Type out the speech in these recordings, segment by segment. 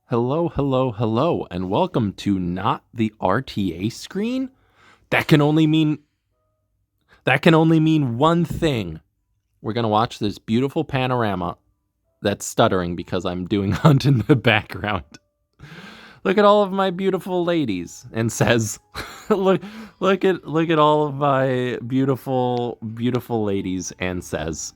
Hello, hello, hello, and welcome to Not the RTA Screen. That can only mean one thing. We're gonna watch this beautiful panorama that's stuttering because I'm doing Hunt in the background. Look at all of my beautiful ladies, and says, look at all of my beautiful ladies, and says,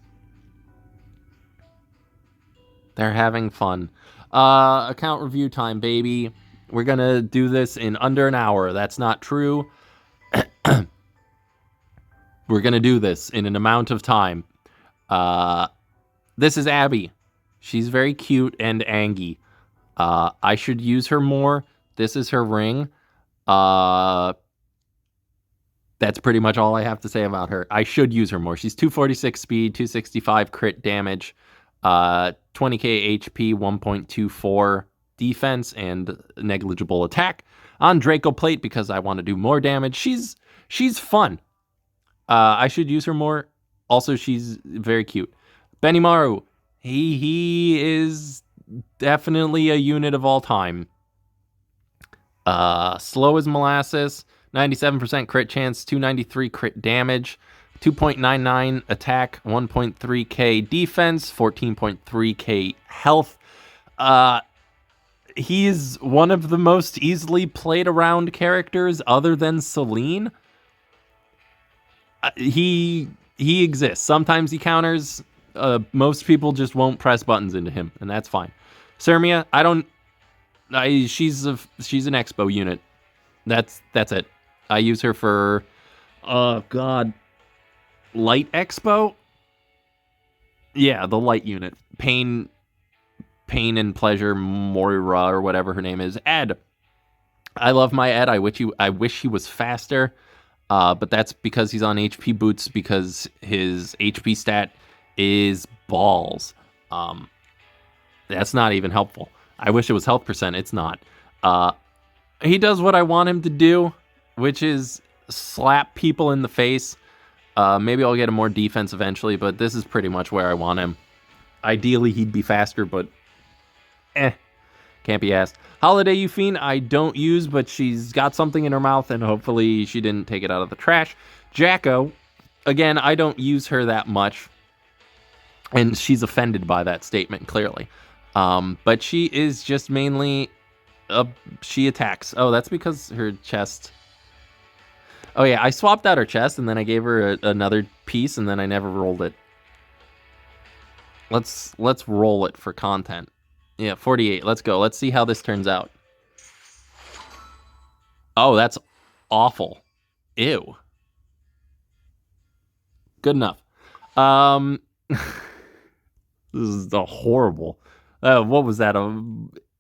they're having fun. Account review time, baby. We're gonna do this in under an hour. That's not true. We're gonna do this in an amount of time. This is Abby. She's very cute and angy. I should use her more. This is her ring. That's pretty much all I have to say about her. I should use her more. She's 246 speed, 265 crit damage, 20k HP, 1.24 defense, and negligible attack. On Draco Plate because I want to do more damage. She's fun. I should use her more. Also, she's very cute. Benimaru, he is definitely a unit of all time. Slow as molasses, 97% crit chance, 293 crit damage, 2.99 attack, 1.3k defense, 14.3k health. He's one of the most easily played around characters other than Celine. He exists. Sometimes he counters. Most people just won't press buttons into him, and that's fine. Sermia, she's an expo unit. That's it. I use her for light expo. Yeah, the light unit. Pain and pleasure Moira or whatever her name is. Ed. I love my Ed. I wish he was faster. But that's because he's on HP boots because his HP stat is balls. That's not even helpful. I wish it was health percent. It's not. He does what I want him to do, which is slap people in the face. Maybe I'll get him more defense eventually, but this is pretty much where I want him. Ideally, he'd be faster, but can't be asked. Holiday Euphine, I don't use, but she's got something in her mouth, and hopefully she didn't take it out of the trash. Jacko, again, I don't use her that much, and she's offended by that statement, clearly. But she is just mainly, she attacks. Oh, that's because her chest... Oh yeah, I swapped out her chest, and then I gave her another piece, and then I never rolled it. Let's roll it for content. Yeah, 48. Let's go. Let's see how this turns out. Oh, that's awful. Ew. Good enough. This is horrible. What was that?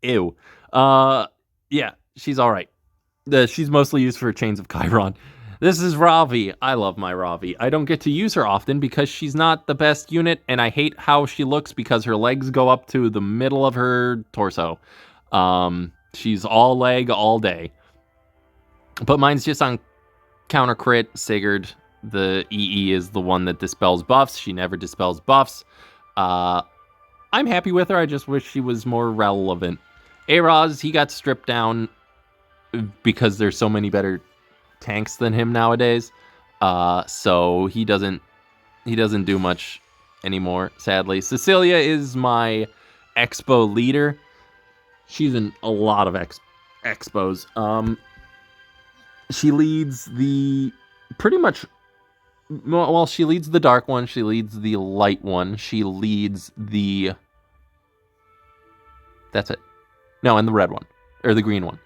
Ew. Yeah, she's all right. She's mostly used for Chains of Chiron. This is Ravi. I love my Ravi. I don't get to use her often because she's not the best unit, and I hate how she looks because her legs go up to the middle of her torso. She's all leg all day. But mine's just on counter crit. Sigurd, the EE is the one that dispels buffs. She never dispels buffs. I'm happy with her. I just wish she was more relevant. Araz, he got stripped down because there's so many better tanks than him nowadays, so he doesn't do much anymore, sadly. Cecilia is my expo leader. She's in a lot of expos. She leads the pretty much, well, she leads the dark one, she leads the light one, she leads the, that's it. No, and the red one, or the green one.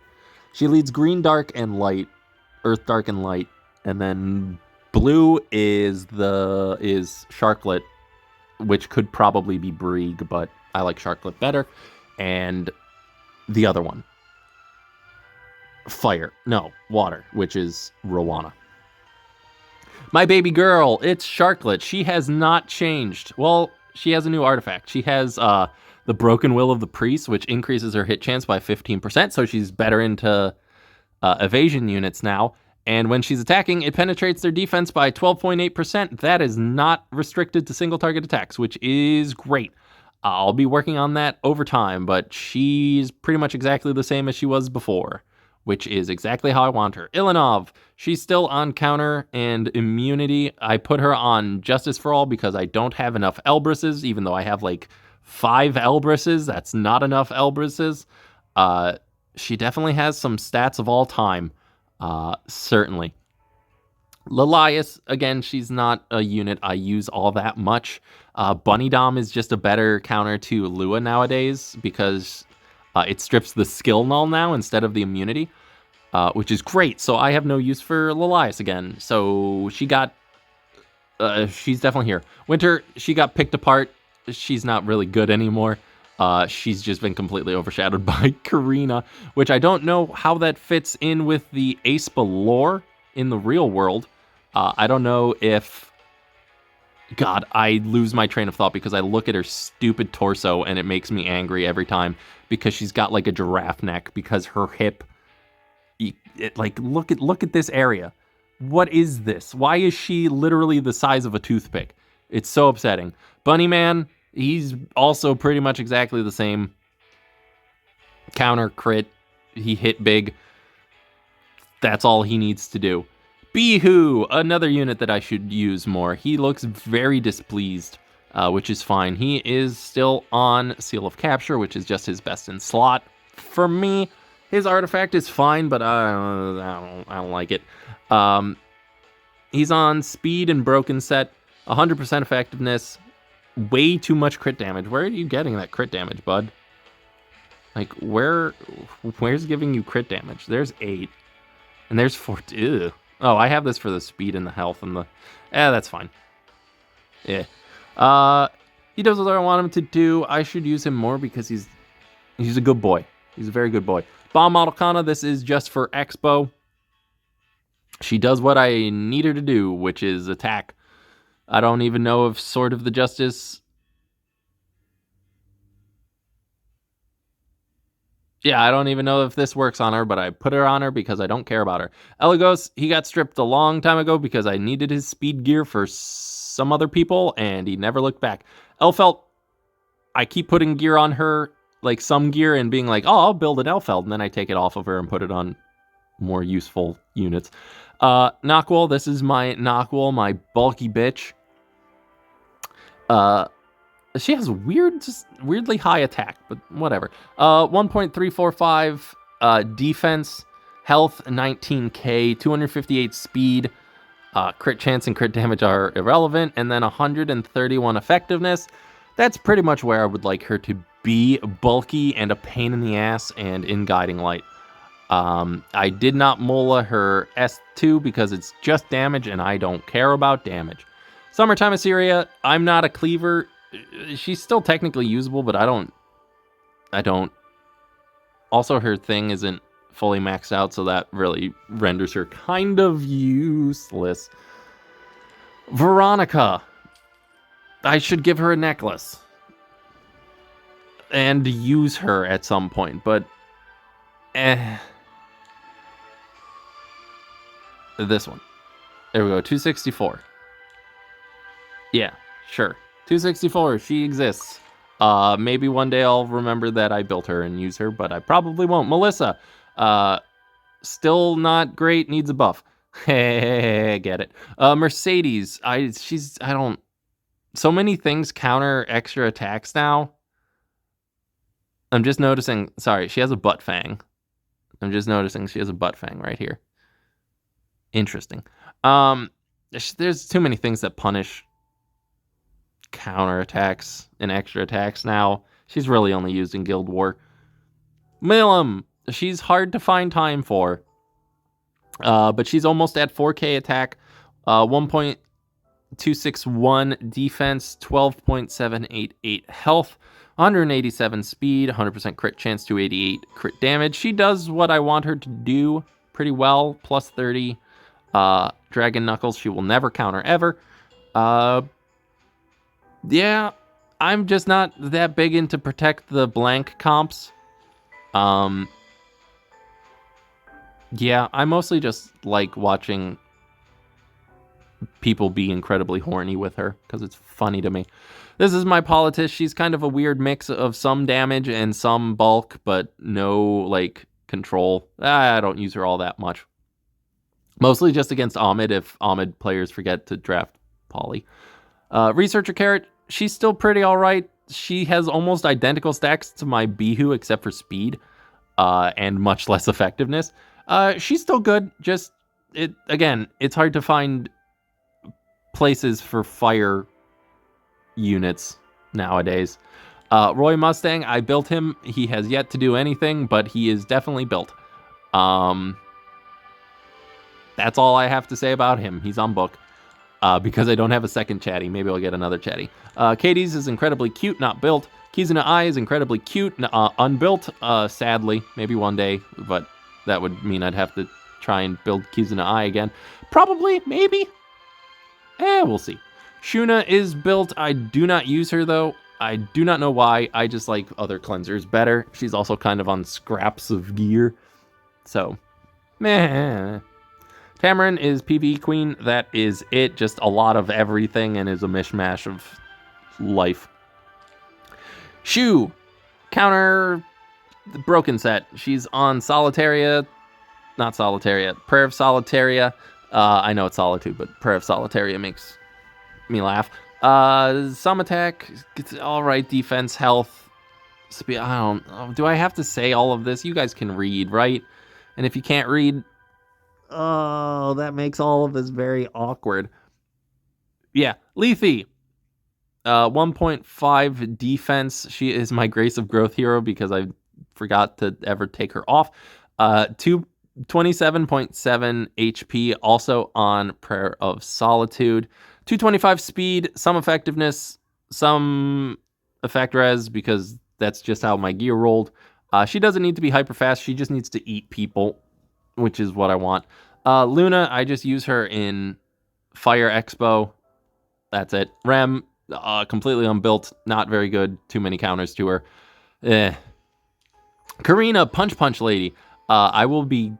She leads green, dark, and light. Earth, dark, and light. And then blue is Sharklet, which could probably be Brieg, but I like Sharklet better. And the other one. Water, which is Rowana. My baby girl, it's Sharklet. She has not changed. Well, she has a new artifact. She has the Broken Will of the Priest, which increases her hit chance by 15%, so she's better into evasion units now. And when she's attacking, it penetrates their defense by 12.8%. That is not restricted to single target attacks, which is great. I'll be working on that over time, but she's pretty much exactly the same as she was before, which is exactly how I want her. Ilanov, she's still on counter and immunity. I put her on Justice for All because I don't have enough Elbrises, even though I have like 5 Elbrises. That's not enough Elbrises. She definitely has some stats of all time, certainly. Lilias, again, she's not a unit I use all that much. Bunny Dom is just a better counter to Lua nowadays because it strips the skill null now instead of the immunity, which is great. So I have no use for Lilias again. So she got, she's definitely here. Winter, she got picked apart. She's not really good anymore. She's just been completely overshadowed by Karina, which I don't know how that fits in with the Aespa lore in the real world. I don't know if... God, I lose my train of thought because I look at her stupid torso and it makes me angry every time because she's got like a giraffe neck because her hip... like, look at this area. What is this? Why is she literally the size of a toothpick? It's so upsetting. Bunny Man, he's also pretty much exactly the same. Counter, crit, he hit big. That's all he needs to do. Bihu, another unit that I should use more. He looks very displeased, which is fine. He is still on Seal of Capture, which is just his best in slot. For me, his artifact is fine, but I don't like it. He's on Speed and Broken Set, 100% effectiveness, way too much crit damage. Where are you getting that crit damage, bud? Like, where's giving you crit damage? There's 8, and there's 4. Ew. Oh, I have this for the speed and the health and the... that's fine. Yeah. He does what I want him to do. I should use him more because he's a good boy. He's a very good boy. Bomb Model Kana, this is just for Expo. She does what I need her to do, which is attack. I don't even know if Sword of the Justice... Yeah, I don't even know if this works on her, but I put her on her because I don't care about her. Elagos, he got stripped a long time ago because I needed his speed gear for some other people, and he never looked back. Elfelt, I keep putting gear on her, like some gear, and being like, oh, I'll build an Elfelt, and then I take it off of her and put it on more useful units. Knockwall, this is my Knockwall, my bulky bitch. She has weirdly high attack, but whatever. 1.345 defense, health 19k, 258 speed, crit chance and crit damage are irrelevant, and then 131 effectiveness. That's pretty much where I would like her to be, bulky and a pain in the ass and in Guiding Light. I did not mola her S2 because it's just damage and I don't care about damage. Summertime Assyria, I'm not a cleaver. She's still technically usable, but I don't. Also, her thing isn't fully maxed out, so that really renders her kind of useless. Veronica. I should give her a necklace. And use her at some point, but... This one. There we go, 264. Yeah, sure. 264, she exists. Maybe one day I'll remember that I built her and use her, but I probably won't. Melissa, still not great, needs a buff. Hey, get it. Mercedes, so many things counter extra attacks now. I'm just noticing, sorry, she has a butt fang. I'm just noticing she has a butt fang right here. Interesting. There's too many things that punish counter attacks and extra attacks now. She's really only used in Guild War. Milam, she's hard to find time for. But she's almost at 4k attack, 1.261 defense, 12.788 health, 187 speed, 100% crit chance, 288 crit damage. She does what I want her to do pretty well, plus 30 Dragon Knuckles. She will never counter ever. Yeah, I'm just not that big into Protect the Blank comps. Yeah, I mostly just like watching people be incredibly horny with her, because it's funny to me. This is my Politist. She's kind of a weird mix of some damage and some bulk, but no, like, control. I don't use her all that much. Mostly just against Ahmed if Ahmed players forget to draft Polly. Researcher Carrot, she's still pretty all right. She has almost identical stacks to my Bihu except for speed and much less effectiveness. She's still good. Just, it's hard to find places for fire units nowadays. Roy Mustang, I built him. He has yet to do anything, but he is definitely built. That's all I have to say about him. He's on book. Because I don't have a second chatty. Maybe I'll get another chatty. Katie's is incredibly cute, not built. Kizuna Eye is incredibly cute, unbuilt, sadly. Maybe one day, but that would mean I'd have to try and build Kizuna Eye again. Probably, maybe. We'll see. Shuna is built. I do not use her, though. I do not know why. I just like other cleansers better. She's also kind of on scraps of gear. So, meh. Tamarin is PvE queen. That is it. Just a lot of everything and is a mishmash of life. Shu. Counter the broken set. She's on Solitaria. Not Solitaria. Prayer of Solitaria. I know it's Solitude, but Prayer of Solitaria makes me laugh. Some attack. Gets alright. Defense, health. Speed. I don't. Do I have to say all of this? You guys can read, right? And if you can't read... Oh, that makes all of this very awkward. Yeah, Lethe. 1.5 defense. She is my Grace of Growth hero because I forgot to ever take her off. 27.7 HP, also on Prayer of Solitude. 225 speed, some effectiveness, some effect res because that's just how my gear rolled. She doesn't need to be hyper fast. She just needs to eat people, which is what I want. Luna, I just use her in Fire Expo. That's it. Rem, completely unbuilt, not very good. Too many counters to her. Karina, Punch Lady. I will be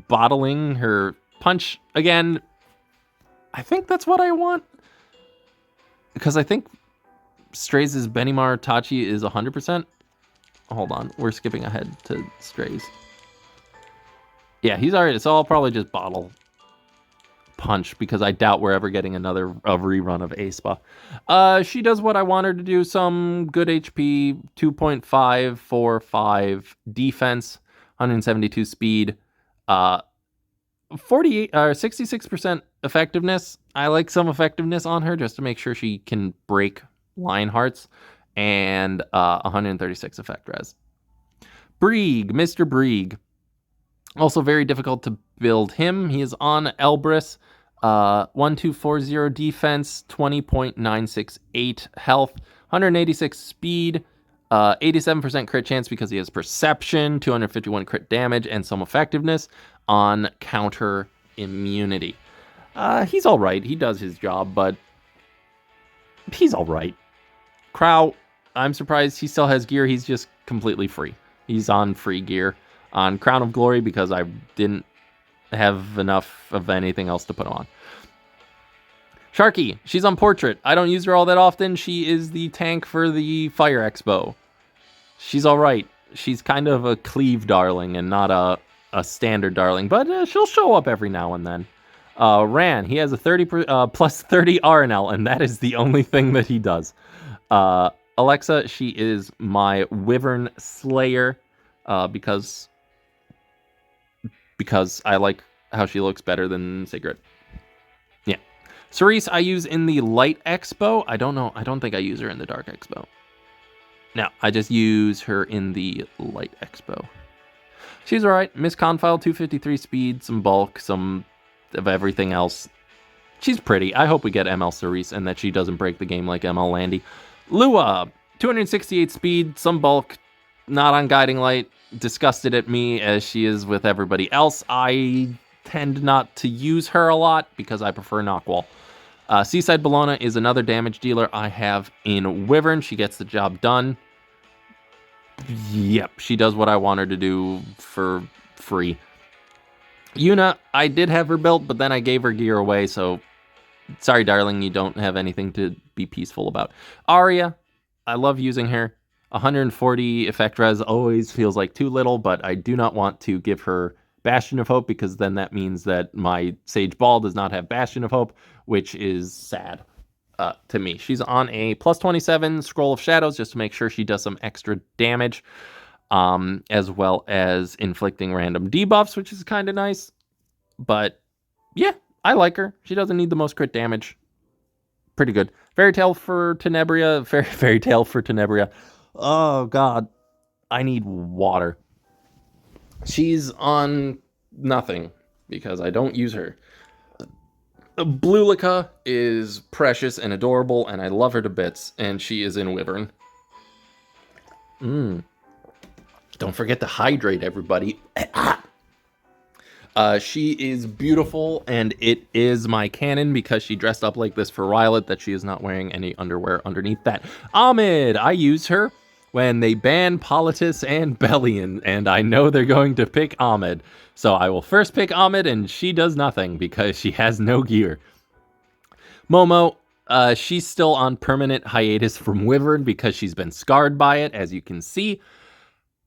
bottling her punch again. I think that's what I want. Because I think Strays' Benimar Tachi is 100%. Hold on, we're skipping ahead to Strays. Yeah, he's already, so I'll probably just bottle punch because I doubt we're ever getting another rerun of Aespa. She does what I want her to do. Some good HP, 2.545 defense, 172 speed, 66% effectiveness. I like some effectiveness on her just to make sure she can break Lionhearts, and 136 effect res. Brieg, Mr. Brieg. Also very difficult to build him. He is on Elbrus. 1240 defense, 20.968 health, 186 speed, 87% crit chance because he has perception, 251 crit damage, and some effectiveness on counter immunity. He's all right. He does his job, but he's all right. Crow, I'm surprised he still has gear. He's just completely free. He's on free gear. On Crown of Glory because I didn't have enough of anything else to put on. Sharky, she's on Portrait. I don't use her all that often. She is the tank for the Fire Expo. She's all right. She's kind of a cleave darling and not a standard darling, but she'll show up every now and then. Ran, he has a 30 plus 30 RNL, and that is the only thing that he does. Alexa, she is my Wyvern Slayer because I like how she looks better than Sigrid. Yeah. Cerise, I use in the Light Expo. I don't know. I don't think I use her in the Dark Expo. No, I just use her in the Light Expo. She's all right. Miss Confile, 253 speed, some bulk, some of everything else. She's pretty. I hope we get ML Cerise and that she doesn't break the game like ML Landy. Lua, 268 speed, some bulk, not on Guiding Light. Disgusted at me as she is with everybody else. I tend not to use her a lot because I prefer Knockwall. Seaside Bellona is another damage dealer I have in Wyvern. She gets the job done. Yep, she does what I want her to do for free. Yuna, I did have her built, but then I gave her gear away, so Sorry, darling, you don't have anything to be peaceful about. Arya, I love using her. 140 effect res always feels like too little, but I do not want to give her Bastion of Hope because then that means that my Sage Ball does not have Bastion of Hope, which is sad to me. She's on a plus 27 Scroll of Shadows just to make sure she does some extra damage, as well as inflicting random debuffs, which is kind of nice. But yeah, I like her. She doesn't need the most crit damage. Pretty good. Fairy Tale for Tenebria. Fairy Tale for Tenebria. Oh, God. I need water. She's on nothing because I don't use her. Blulica is precious and adorable, and I love her to bits, and she is in Wyvern. Don't forget to hydrate, everybody. She is beautiful, and it is my canon because she dressed up like this for Rylet that she is not wearing any underwear underneath that. Ahmed, I use her when they ban Politis and Bellion, and I know they're going to pick Ahmed. So I will first pick Ahmed, and she does nothing because she has no gear. Momo, she's still on permanent hiatus from Wyvern because she's been scarred by it, as you can see.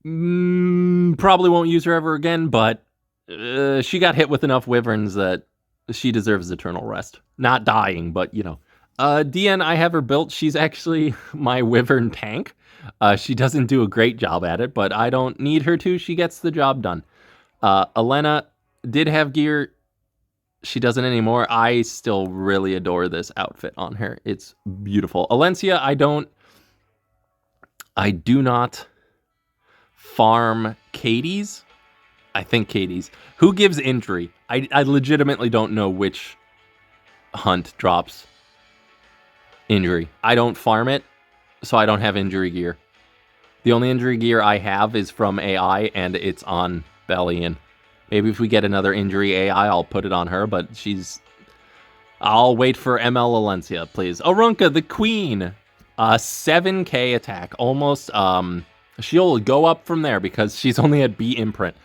Probably won't use her ever again, but she got hit with enough Wyverns that she deserves eternal rest. Not dying, but you know. DN, I have her built. She's actually my Wyvern tank. She doesn't do a great job at it, but I don't need her to. She gets the job done. Elena did have gear. She doesn't anymore. I still really adore this outfit on her. It's beautiful. Alencia, I do not farm Katie's. I think Katie's. Who gives injury? I legitimately don't know which hunt drops injury. I don't farm it, so I don't have injury gear. The only injury gear I have is from AI, and it's on Bellion. Maybe if we get another injury AI, I'll put it on her, but I'll wait for ML Alencia, please. Arunka, the queen. 7k attack. Almost, she'll go up from there because she's only at B imprint.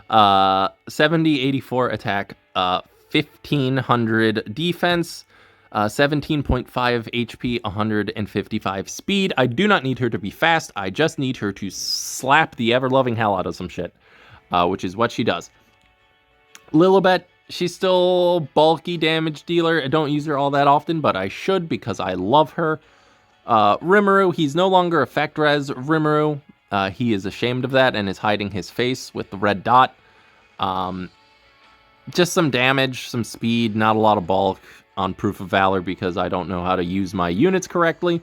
70, 84 attack, 1500 defense, 17.5 HP, 155 speed. I do not need her to be fast. I just need her to slap the ever-loving hell out of some shit, which is what she does. Lilibet, she's still bulky damage dealer. I don't use her all that often, but I should because I love her. Rimuru, he's no longer effect res Rimuru. He is ashamed of that and is hiding his face with the red dot. Just some damage, some speed, not a lot of bulk on Proof of Valor because I don't know how to use my units correctly.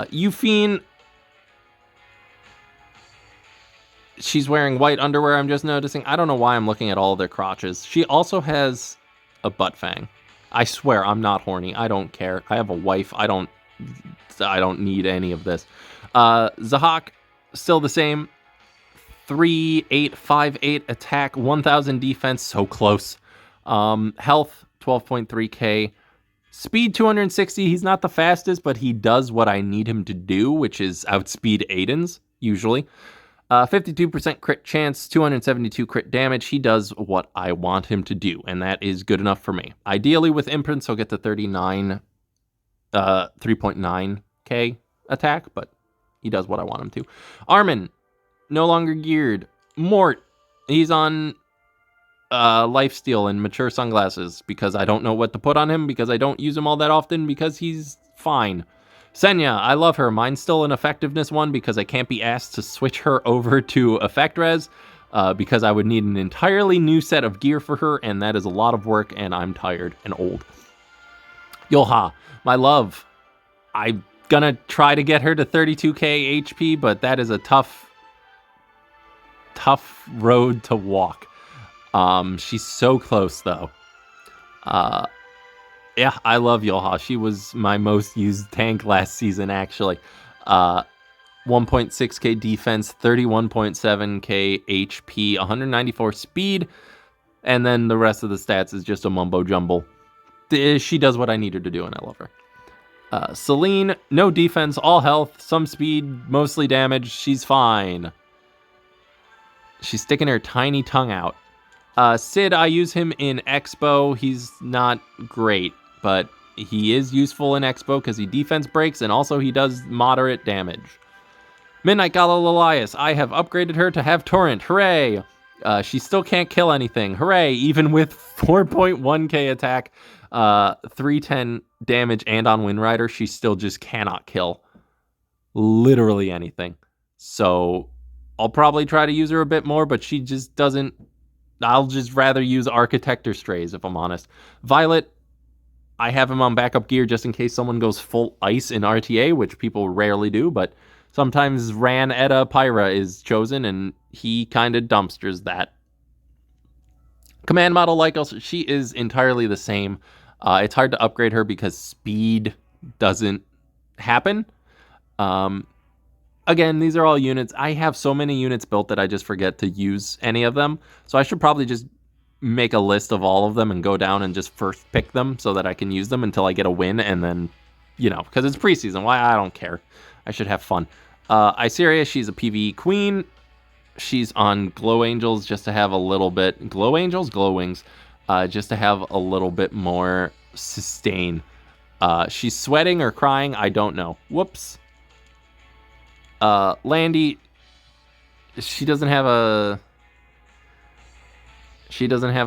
Euphine, she's wearing white underwear, I'm just noticing. I don't know why I'm looking at all of their crotches. She also has a butt fang. I swear, I'm not horny. I don't care. I have a wife. I don't need any of this. Zahak, still the same. 3,858 attack, 1,000 defense, so close. Health, 12.3k. Speed, 260. He's not the fastest, but he does what I need him to do, which is outspeed Aiden's, usually. 52% crit chance, 272 crit damage. He does what I want him to do, and that is good enough for me. Ideally, with imprints, he'll get to 3.9k attack, but he does what I want him to. Armin, no longer geared. Mort, he's on lifesteal and mature sunglasses because I don't know what to put on him because I don't use him all that often because he's fine. Senya, I love her. Mine's still an effectiveness one because I can't be asked to switch her over to effect res because I would need an entirely new set of gear for her, and that is a lot of work, and I'm tired and old. Yolha, my love. I'm gonna try to get her to 32k HP, but that is a tough road to walk. She's so close though. Yeah, I love Yolha. She was my most used tank last season, actually. 1.6k defense, 31.7k HP, 194 speed, and then the rest of the stats is just a mumbo jumble. She does what I need her to do, and I love her. Celine, no defense, all health, some speed, mostly damage. She's fine. She's sticking her tiny tongue out. Sid, I use him in Expo. He's not great, but he is useful in Expo because he defense breaks, and also he does moderate damage. Midnight Gala Lilias, I have upgraded her to have Torrent. Hooray! She still can't kill anything. Hooray! Even with 4.1k attack, 310 damage, and on Wind Rider, she still just cannot kill literally anything. So I'll probably try to use her a bit more, but she just doesn't. I'll just rather use Architect or Strays, if I'm honest. Violet, I have him on backup gear just in case someone goes full ice in RTA, which people rarely do, but sometimes Ran Edda Pyra is chosen, and he kind of dumpsters that. Command model Lycos, she is entirely the same. It's hard to upgrade her because speed doesn't happen. Again, these are all units. I have so many units built that I just forget to use any of them. So I should probably just make a list of all of them and go down and just first pick them so that I can use them until I get a win. And then, because it's preseason. Why? I don't care. I should have fun. Iseria, she's a PvE queen. She's on Glow Angels just to have a little bit... Glow Angels? Glow Wings. Just to have a little bit more sustain. She's sweating or crying. I don't know. Whoops. Landy, she doesn't have a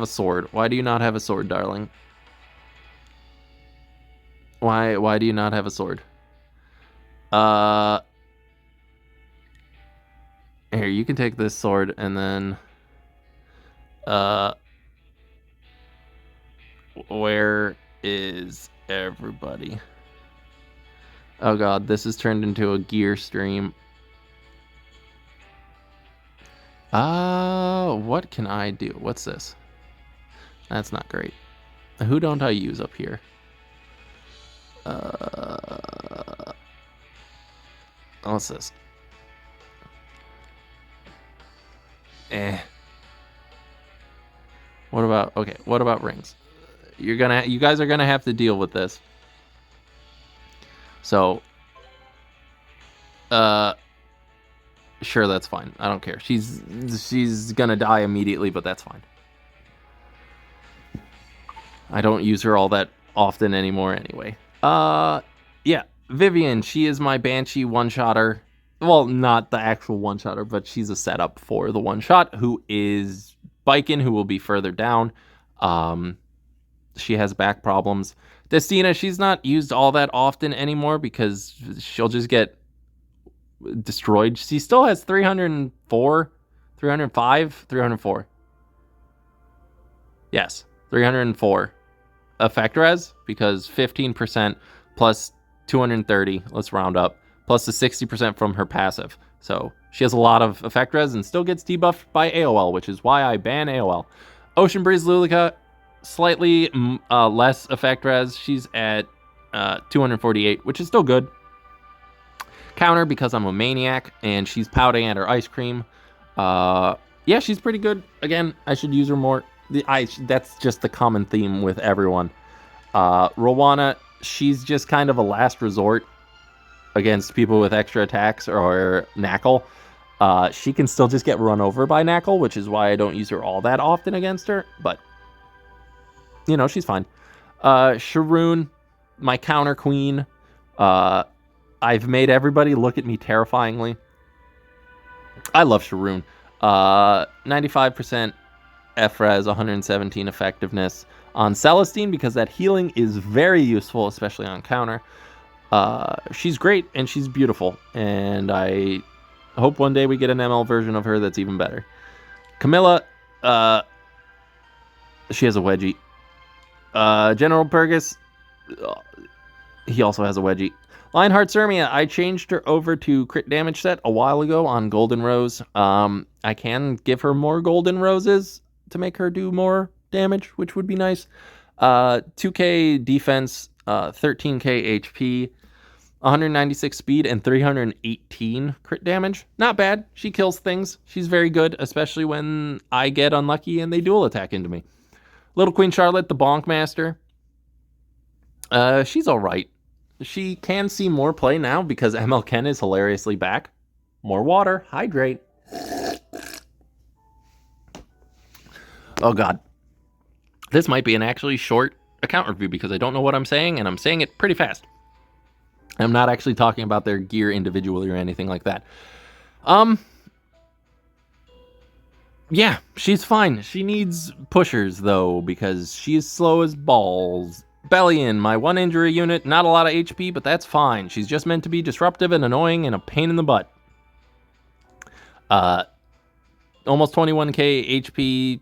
sword. Why do you not have a sword, darling? Why do you not have a sword? Here, you can take this sword and then where is everybody? Oh god, this has turned into a gear stream. What can I do? What's this? That's not great. Who don't I use up here? What's this? What about rings? You guys are gonna have to deal with this. So, sure, that's fine. I don't care. She's gonna die immediately, but that's fine. I don't use her all that often anymore anyway. Yeah, Vivian, she is my Banshee one-shotter. Well, not the actual one-shotter, but she's a setup for the one-shot, who is Bikin, who will be further down. She has back problems. Destina, she's not used all that often anymore because she'll just get destroyed. She still has 304, 305, 304. Yes, 304 effect res because 15% plus 230, let's round up, plus the 60% from her passive. So she has a lot of effect res and still gets debuffed by AOL, which is why I ban AOL. Ocean Breeze Lulika, slightly less effect res. She's at 248, which is still good. Counter because I'm a maniac and she's pouting at her ice cream. Yeah, she's pretty good. Again, I should use her more. That's just the common theme with everyone. Rowana, she's just kind of a last resort against people with extra attacks or Knackle. She can still just get run over by Knackle, which is why I don't use her all that often against her. But, she's fine. Sharoon, my counter queen. I've made everybody look at me terrifyingly. I love Sharoon. 95% F-res, 117 effectiveness on Celestine because that healing is very useful, especially on counter. She's great and she's beautiful, and I hope one day we get an ML version of her that's even better. Camilla, she has a wedgie. General Purgus, he also has a wedgie. Lionheart Sermia, I changed her over to crit damage set a while ago on Golden Rose. I can give her more Golden Roses to make her do more damage, which would be nice. 2k defense, 13k HP, 196 speed, and 318 crit damage. Not bad. She kills things. She's very good, especially when I get unlucky and they dual attack into me. Little Queen Charlotte, the Bonk Master. She's all right. She can see more play now because ML Ken is hilariously back. More water. Hydrate. Oh, God. This might be an actually short account review because I don't know what I'm saying, and I'm saying it pretty fast. I'm not actually talking about their gear individually or anything like that. Yeah, she's fine. She needs pushers, though, because she's slow as balls. Bellion, my 1 injury unit, not a lot of HP, but that's fine. She's just meant to be disruptive and annoying and a pain in the butt. Almost 21k HP,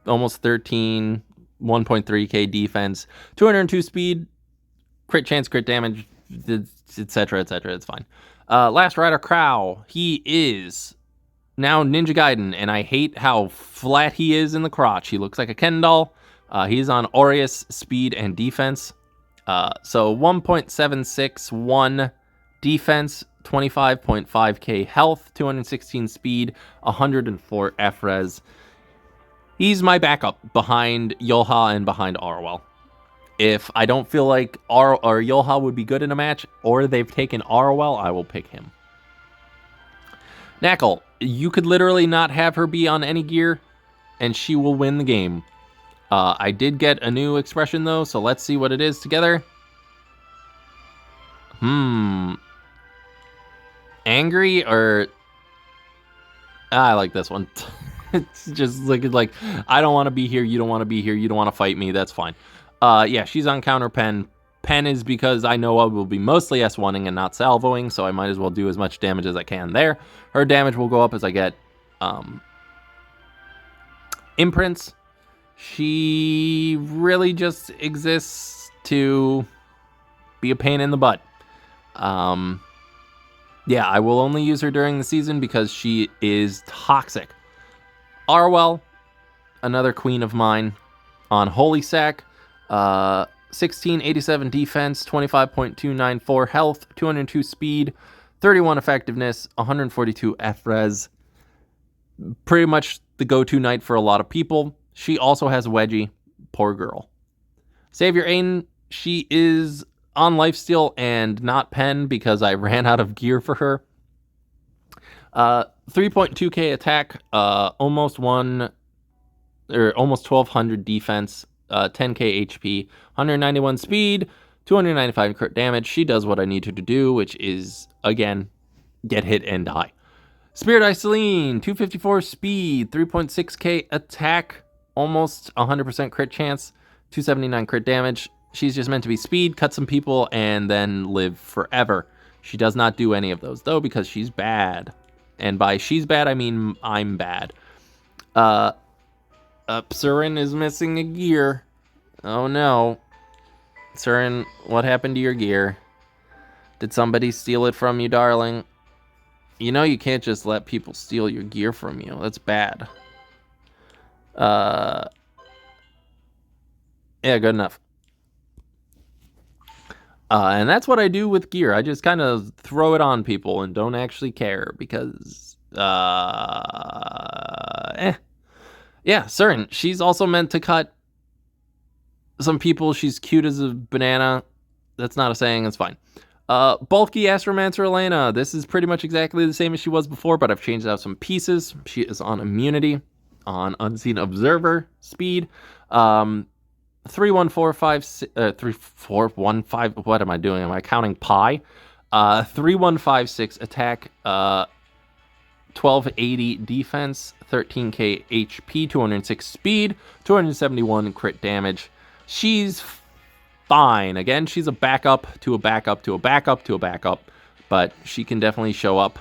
almost 13, 1.3k defense, 202 speed, crit chance, crit damage, etc., etc. It's fine. Last Rider Crow, he is now Ninja Gaiden, and I hate how flat he is in the crotch. He looks like a Ken doll. He's on Aureus speed and defense. So 1.761 defense, 25.5k health, 216 speed, 104 FRES. He's my backup behind Yoha and behind Arwell. If I don't feel like Yoha would be good in a match, or they've taken Arwell, I will pick him. Knackle, you could literally not have her be on any gear, and she will win the game. I did get a new expression, though, so let's see what it is together. Angry or... I like this one. It's just like, I don't want to be here, you don't want to be here, you don't want to fight me, that's fine. Yeah, she's on counter pen. Pen is because I know I will be mostly S1ing and not salvoing, so I might as well do as much damage as I can there. Her damage will go up as I get imprints. She really just exists to be a pain in the butt. Yeah, I will only use her during the season because she is toxic. Arwell, another queen of mine, on Holy Sack. 1687 defense, 25.294 health, 202 speed, 31 effectiveness, 142 FRES. Pretty much the go-to knight for a lot of people. She also has Wedgie. Poor girl. Savior Aiden, she is on lifesteal and not pen because I ran out of gear for her. 3.2k attack, almost 1200 defense, 10k HP, 191 speed, 295 crit damage. She does what I need her to do, which is, again, get hit and die. Spirit Iceline, 254 speed, 3.6k attack, almost 100% crit chance, 279 crit damage. She's just meant to be speed, cut some people, and then live forever. She does not do any of those, though, because she's bad. And by she's bad, I mean I'm bad. Surin is missing a gear. Oh no. Surin, what happened to your gear? Did somebody steal it from you, darling? You know you can't just let people steal your gear from you. That's bad. Yeah, good enough. And that's what I do with gear. I just kind of throw it on people and don't actually care because, Yeah, Surin, she's also meant to cut some people. She's cute as a banana. That's not a saying, it's fine. Bulky Astromancer Elena. This is pretty much exactly the same as she was before, but I've changed out some pieces. She is on immunity, on Unseen Observer speed. 3415, what am I doing? Am I counting pi? 3156 attack, 1280 defense, 13k HP, 206 speed, 271 crit damage. She's fine. Again, she's a backup to a backup to a backup to a backup, but she can definitely show up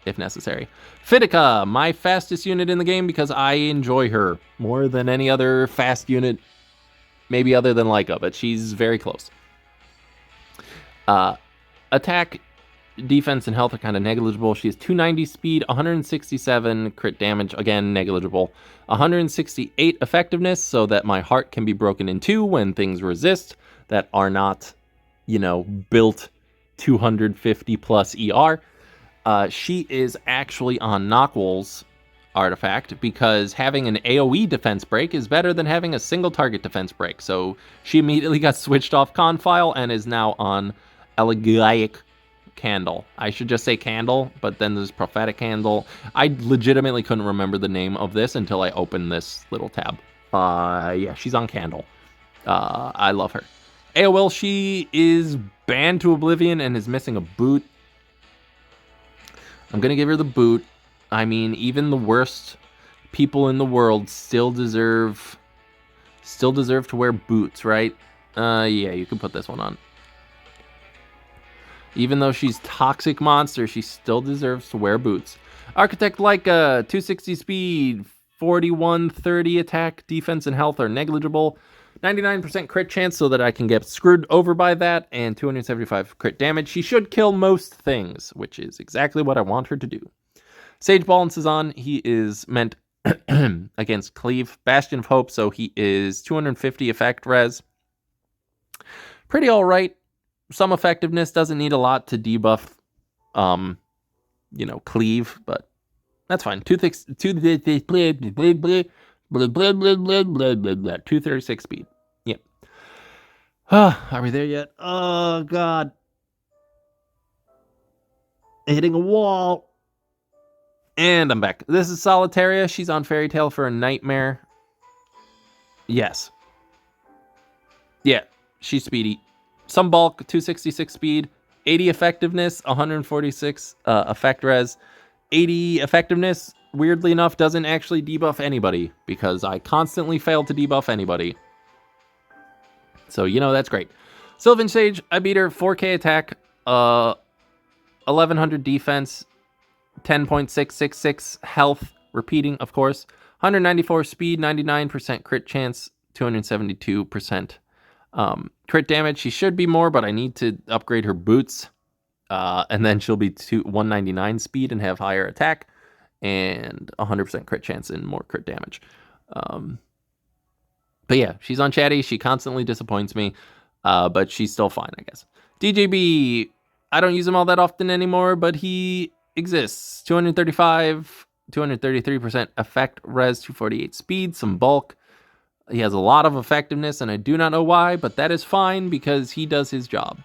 if necessary. Fitica, my fastest unit in the game because I enjoy her more than any other fast unit, maybe other than Leica, but she's very close. Attack, defense, and health are kind of negligible. She has 290 speed, 167 crit damage, again, negligible. 168 effectiveness, so that my heart can be broken in two when things resist that are not, built 250 plus ER. She is actually on Knockwall's artifact because having an AoE defense break is better than having a single target defense break. So she immediately got switched off Confile and is now on Elegiac Candle. I should just say Candle, but then there's Prophetic Candle. I legitimately couldn't remember the name of this until I opened this little tab. Yeah, she's on Candle. I love her. AOL, she is banned to oblivion and is missing a boot. I'm going to give her the boot. I mean, even the worst people in the world still deserve to wear boots, right? Yeah, you can put this one on. Even though she's toxic monster, she still deserves to wear boots. Architect Leica, 260 speed, 4130 attack, defense, and health are negligible. 99% crit chance so that I can get screwed over by that, and 275 crit damage. She should kill most things, which is exactly what I want her to do. Sage Ball and Cezanne, he is meant against Cleave. Bastion of Hope, so he is 250 effect res. Pretty alright. Some effectiveness, doesn't need a lot to debuff, Cleave, but that's fine. 236 speed. Yep. Are we there yet? Oh, God. Hitting a wall. And I'm back. This is Solitaria. She's on Fairy Tale for a Nightmare. Yes. Yeah, she's speedy. Some bulk, 266 speed, 80 effectiveness, 146 effect res. 80 effectiveness, weirdly enough, doesn't actually debuff anybody because I constantly fail to debuff anybody. So, that's great. Sylvan Sage, I beat her, 4k attack, 1100 defense, 10.666 health, repeating, of course, 194 speed, 99% crit chance, 272% crit damage. She should be more, but I need to upgrade her boots. And then she'll be 199 speed and have higher attack and 100% crit chance and more crit damage. But yeah, she's on Chatty. She constantly disappoints me, but she's still fine, I guess. DJB, I don't use him all that often anymore, but he exists. 235, 233% effect res, 248 speed, some bulk. He has a lot of effectiveness, and I do not know why, but that is fine because he does his job.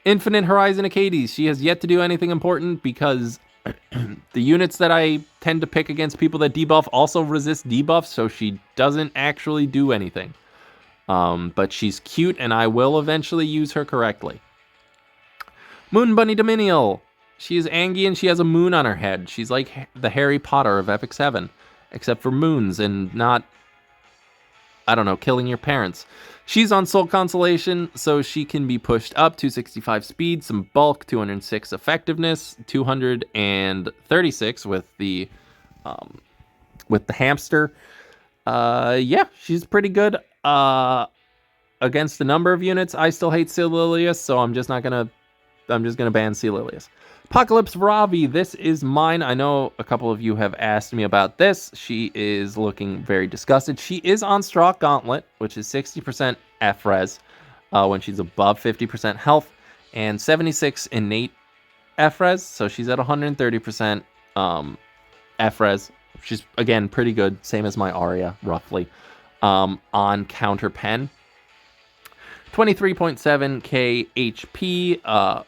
Infinite Horizon Acades. She has yet to do anything important because the units that I tend to pick against people that debuff also resist debuffs, so she doesn't actually do anything. But she's cute, and I will eventually use her correctly. Moon Bunny Dominial. She is Angie, and she has a moon on her head. She's like the Harry Potter of Epic 7, except for moons and not, I don't know, killing your parents. She's on Soul Consolation, so she can be pushed up, 265 speed, some bulk, 206 effectiveness, 236 with the hamster. Yeah, she's pretty good against a number of units. I still hate Sililius, so I'm just gonna ban Sililius. Apocalypse Ravi, this is mine. I know a couple of you have asked me about this. She is looking very disgusted. She is on Strock Gauntlet, which is 60% F-Res when she's above 50% health, and 76 innate F-Res, so she's at 130% F-Res. She's, again, pretty good, same as my Arya, roughly, on Counter Pen. 23.7k HP,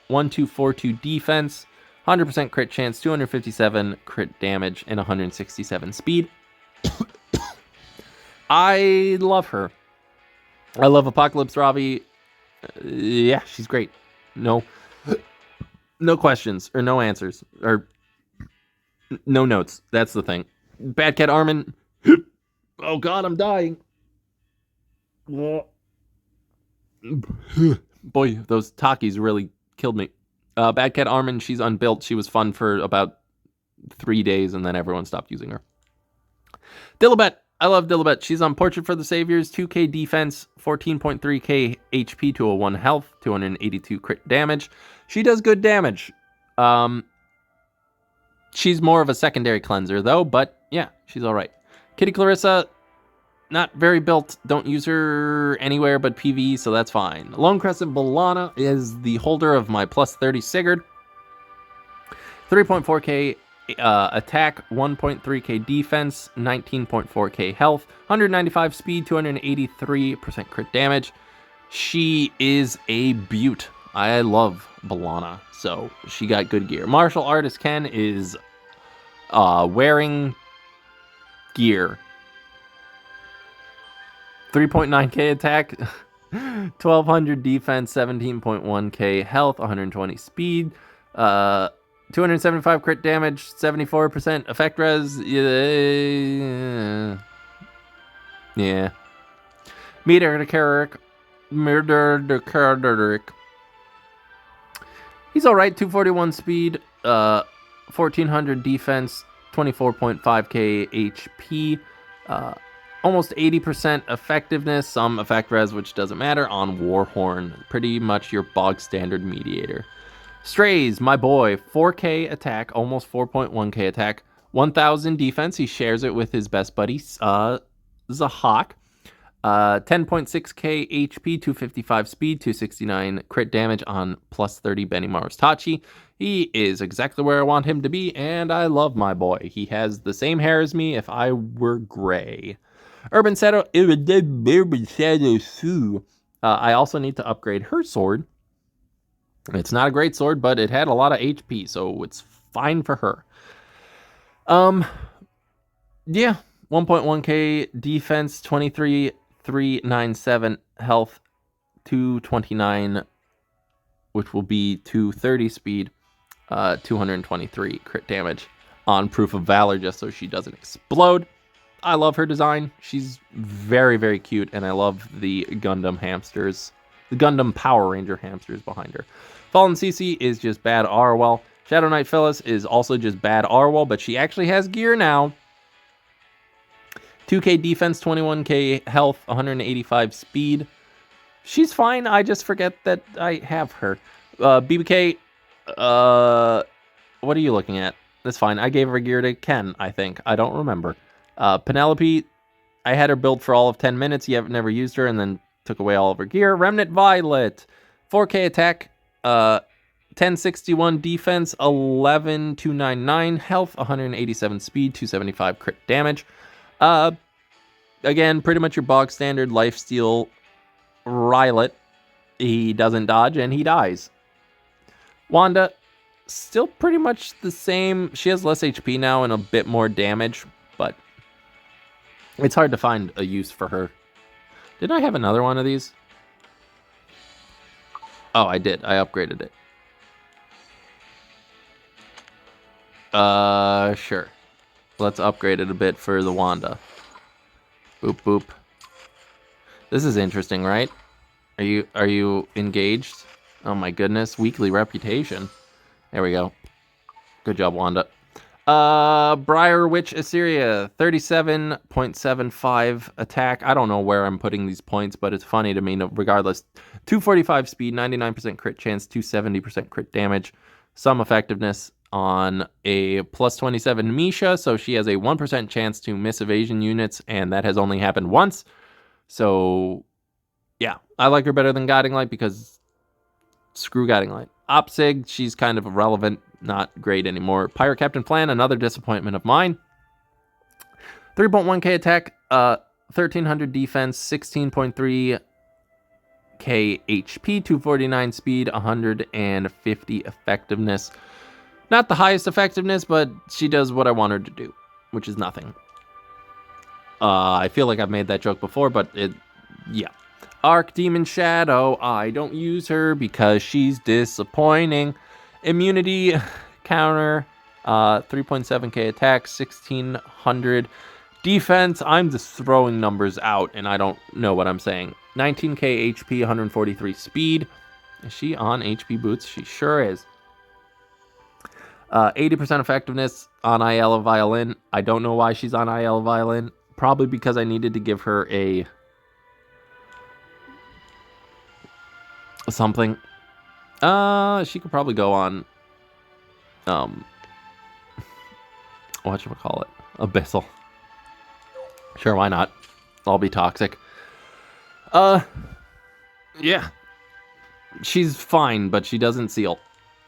1242 defense, 100% crit chance, 257 crit damage, and 167 speed. I love her. I love Apocalypse Ravi. Yeah, she's great. No questions, or no answers, or no notes. That's the thing. Bad Cat Armin. Oh God, I'm dying. Boy, those Takis really killed me. Bad Cat Armin, she's unbuilt. She was fun for about 3 days, and then everyone stopped using her. Dilibet. I love Dilibet. She's on Portrait for the Saviors, 2k defense, 14.3k HP, 201 health, 282 crit damage. She does good damage. She's more of a secondary cleanser, though, but yeah, she's all right. Kitty Clarissa, not very built. Don't use her anywhere but PvE, so that's fine. Lone Crescent Balana is the holder of my plus 30 Sigurd. 3.4k attack, 1.3k defense, 19.4k health, 195 speed, 283% crit damage. She is a beaut. I love Balana, so she got good gear. Martial Artist Ken is wearing gear. 3.9k attack, 1200 defense, 17.1k health, 120 speed, 275 crit damage, 74% effect res. Yeah. Edeacracy. He's alright, 241 speed, 1400 defense, 24.5k HP, almost 80% effectiveness, some effect res, which doesn't matter, on Warhorn. Pretty much your bog standard mediator. Strays, my boy, 4k attack, almost 4.1k attack, 1000 defense. He shares it with his best buddy, Zahak. 10.6k HP, 255 speed, 269 crit damage on plus 30 Benimaru's Tachi. He is exactly where I want him to be, and I love my boy. He has the same hair as me if I were gray. Urban Shadow Sue. I also need to upgrade her sword. It's not a great sword, but it had a lot of HP, so it's fine for her. Yeah, 1.1k defense, 23,397 health, 229, which will be 230 speed, 223 crit damage on Proof of Valor, just so she doesn't explode. I love her design. She's very, very cute, and I love the Gundam hamsters, the Gundam Power Ranger hamsters behind her. Fallen CC is just bad Arwell. Shadow Knight Phyllis is also just bad Arwell, but she actually has gear now. 2k defense, 21k health, 185 speed. She's fine. I just forget that I have her. BBK, what are you looking at? That's fine. I gave her gear to Ken, I think. I don't remember. Penelope, I had her build for all of 10 minutes. You have never used her and then took away all of her gear. Remnant Violet, 4k attack, 1061 defense, 11,299 health, 187 speed, 275 crit damage. Again, pretty much your bog standard lifesteal Rylet. He doesn't dodge and he dies. Wanda, still pretty much the same. She has less HP now and a bit more damage, but it's hard to find a use for her. Did I have another one of these? Oh, I did. I upgraded it. Sure. Let's upgrade it a bit for the Wanda. Boop, boop. This is interesting, right? Are you engaged? Oh my goodness. Weekly reputation. There we go. Good job, Wanda. Briar Witch Assyria, 37.75 attack. I don't know where I'm putting these points, but it's funny to me regardless. 245 speed, 99% crit chance, 270% crit damage, some effectiveness on a plus 27 Misha, so she has a 1% chance to miss evasion units, and that has only happened once. So, yeah, I like her better than Guiding Light because screw Guiding Light. Opsig, she's kind of irrelevant, not great anymore. Pirate Captain Plan, another disappointment of mine. 3.1k attack, 1300 defense, 16.3k HP, 249 speed, 150 effectiveness. Not the highest effectiveness, but she does what I want her to do, which is nothing. I feel like I've made that joke before, but yeah. Archdemon Shadow, I don't use her because she's disappointing. Immunity counter, 3.7k attack, 1600 defense. I'm just throwing numbers out and I don't know what I'm saying. 19k HP, 143 speed. Is she on HP boots? She sure is. 80% effectiveness on Ayala Violin. I don't know why she's on Ayala Violin. Probably because I needed to give her a something. She could probably go on whatchamacallit? Abyssal. Sure, why not? I'll be toxic. Yeah. She's fine, but she doesn't seal.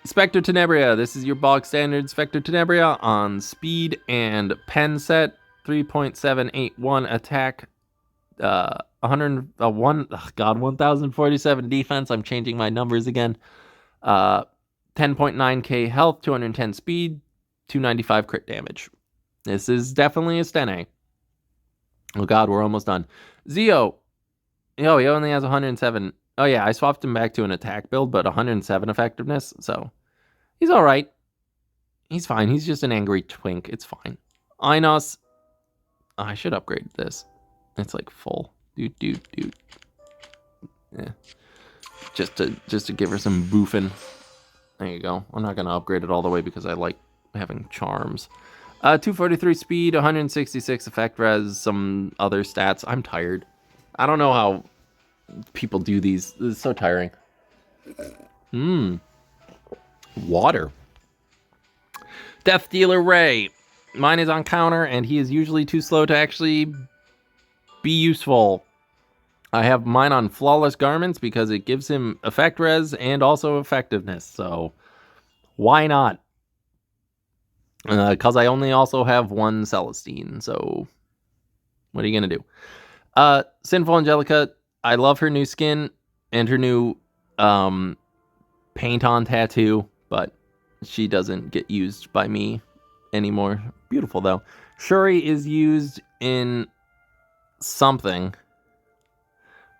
Spectre Tenebria. This is your bog standard Spectre Tenebria on speed and pen set. 3.781 attack. 1047 defense. I'm changing my numbers again. 10.9k health, 210 speed, 295 crit damage. This is definitely a Stene. Oh god, we're almost done. Zeo, Oh, he only has 107. Oh, yeah, I swapped him back to an attack build, but 107 effectiveness, so he's all right. He's fine. He's just an angry twink. It's fine. Inos. Oh, I should upgrade this. It's like full. Doot. Yeah. Just to give her some boofing. There you go. I'm not gonna upgrade it all the way because I like having charms. 243 speed, 166 effect res, some other stats. I'm tired. I don't know how people do these. This is so tiring. Water. Death Dealer Ray. Mine is on counter, and he is usually too slow to actually be useful. I have mine on Flawless Garments because it gives him effect res and also effectiveness, so why not? Because I only also have one Celestine, so what are you going to do? Sinful Angelica, I love her new skin and her new paint-on tattoo, but she doesn't get used by me anymore. Beautiful, though. Shuri is used in something,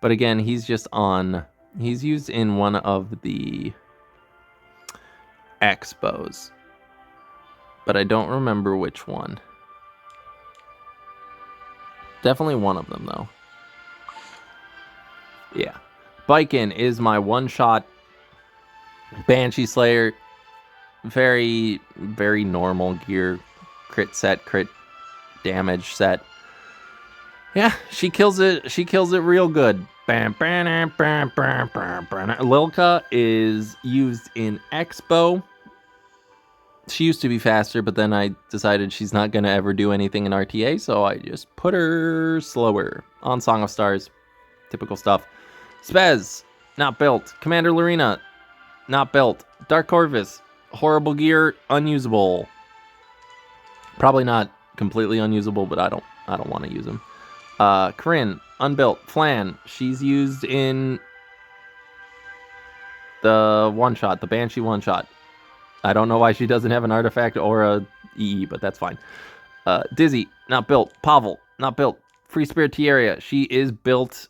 but again, he's used in one of the expos, but I don't remember which one. Definitely one of them, though. Yeah. Biken is my one-shot Banshee Slayer. Very, very normal gear. Crit set, crit damage set. Yeah, she kills it. She kills it real good. Lilka is used in Expo. She used to be faster, but then I decided she's not going to ever do anything in RTA, so I just put her slower. On Song of Stars. Typical stuff. Spez, not built. Commander Lorena, not built. Dark Corvus, horrible gear, unusable. Probably not completely unusable, but I don't want to use him. Corinne, unbuilt. Flan, she's used in the one-shot, the Banshee one-shot. I don't know why she doesn't have an artifact or a EE, but that's fine. Dizzy, not built. Pavel, not built. Free Spirit Tieria, she is built.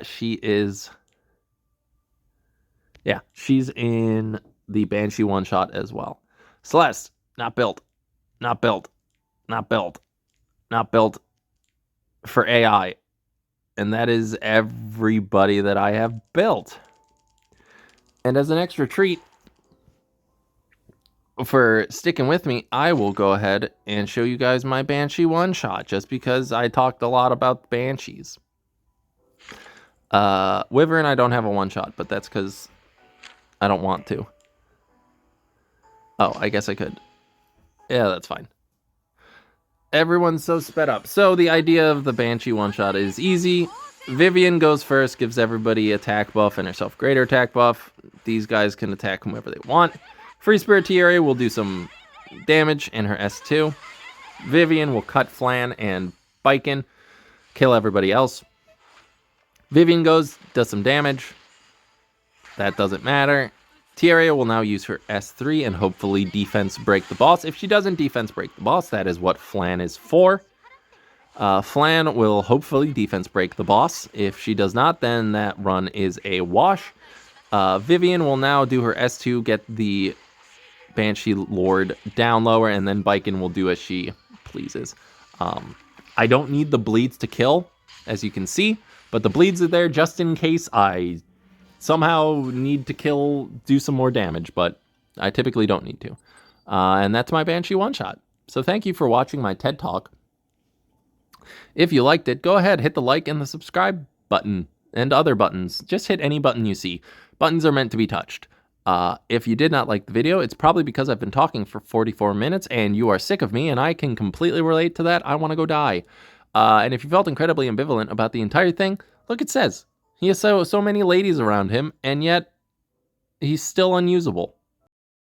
She's in the Banshee one-shot as well. Celeste, not built. Not built. Not built. Not built for AI. And that is everybody that I have built. And as an extra treat for sticking with me, I will go ahead and show you guys my Banshee one-shot, just because I talked a lot about Banshees. Wyvern, I don't have a one-shot, but that's because I don't want to. Oh, I guess I could. Yeah, that's fine. Everyone's so sped up. So the idea of the Banshee one-shot is easy. Vivian goes first, gives everybody attack buff and herself greater attack buff. These guys can attack whomever they want. Free Spirit Tieria will do some damage in her S2. Vivian will cut Flan and Biken, kill everybody else. Vivian goes, does some damage. That doesn't matter. Tieria will now use her S3 and hopefully defense break the boss. If she doesn't defense break the boss, that is what Flan is for. Flan will hopefully defense break the boss. If she does not, then that run is a wash. Vivian will now do her S2, get the Banshee Lord down lower, and then Biken will do as she pleases. I don't need the bleeds to kill, as you can see, but the bleeds are there just in case I somehow need to do some more damage, but I typically don't need to. And that's my Banshee one-shot. So thank you for watching my TED Talk. If you liked it, go ahead, hit the like and the subscribe button and other buttons. Just hit any button you see. Buttons are meant to be touched. If you did not like the video, it's probably because I've been talking for 44 minutes and you are sick of me, and I can completely relate to that. I want to go die. And if you felt incredibly ambivalent about the entire thing, look, it says he has so many ladies around him, and yet he's still unusable.